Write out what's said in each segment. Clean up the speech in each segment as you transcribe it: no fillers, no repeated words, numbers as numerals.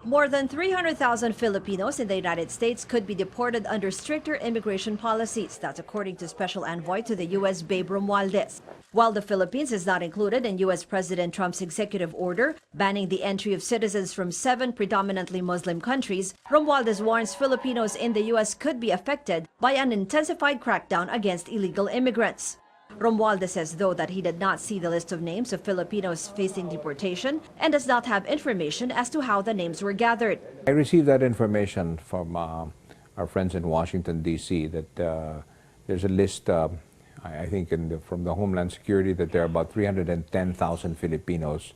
More than 300,000 Filipinos in the United States could be deported under stricter immigration policies. That's according to Special Envoy to the U.S. Babe Romualdez. While the Philippines is not included in U.S. President Trump's executive order banning the entry of citizens from 7 predominantly Muslim countries, Romualdez warns Filipinos in the U.S. could be affected by an intensified crackdown against illegal immigrants. Romualdez says, though, that he did not see the list of names of Filipinos facing deportation and does not have information as to how the names were gathered. I received that information from our friends in Washington, D.C., that there's a list, I think from the Homeland Security, that there are about 310,000 Filipinos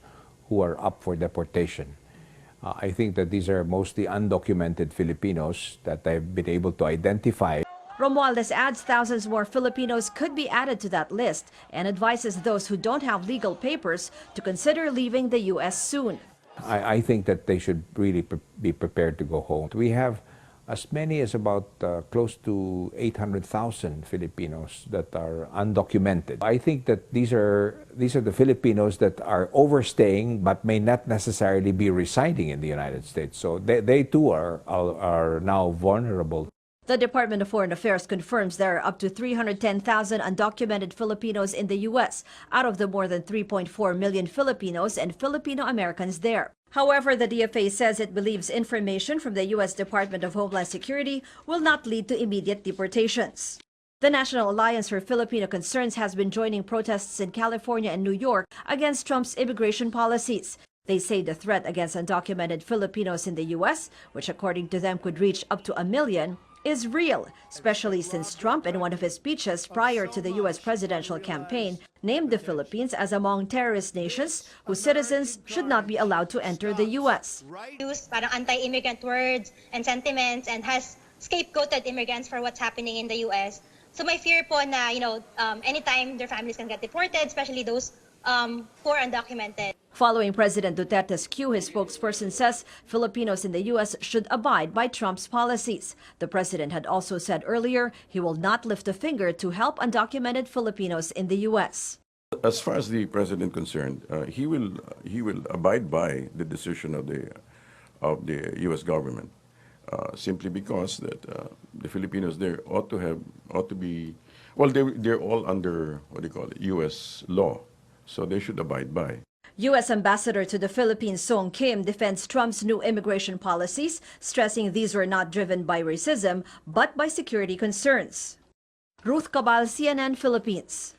who are up for deportation. I think that these are mostly undocumented Filipinos that I've been able to identify. Romualdez adds thousands more Filipinos could be added to that list and advises those who don't have legal papers to consider leaving the U.S. soon. I think that they should really be prepared to go home. We have as many as about close to 800,000 Filipinos that are undocumented. I think that these are the Filipinos that are overstaying but may not necessarily be residing in the United States. So they too are now vulnerable. The Department of Foreign Affairs confirms there are up to 310,000 undocumented Filipinos in the U.S. out of the more than 3.4 million Filipinos and Filipino Americans there. However, the DFA says it believes information from the U.S. Department of Homeland Security will not lead to immediate deportations. The National Alliance for Filipino Concerns has been joining protests in California and New York against Trump's immigration policies. They say the threat against undocumented Filipinos in the U.S., which according to them could reach up to 1 million, is real, especially since Trump, in one of his speeches prior to the U.S. presidential campaign, named the Philippines as among terrorist nations whose citizens should not be allowed to enter the U.S. Used parang anti-immigrant words and sentiments and has scapegoated immigrants for what's happening in the U.S. So my fear po na, anytime their families can get deported, especially those who are undocumented. Following President Duterte's cue, his spokesperson says Filipinos in the U.S. should abide by Trump's policies. The president had also said earlier he will not lift a finger to help undocumented Filipinos in the U.S. As far as the president concerned, he will abide by the decision of the U.S. government, simply because that the Filipinos there ought to be, well, they're all under U.S. law, so they should abide by. U.S. Ambassador to the Philippines Song Kim defends Trump's new immigration policies, stressing these were not driven by racism but by security concerns. Ruth Cabal, CNN Philippines.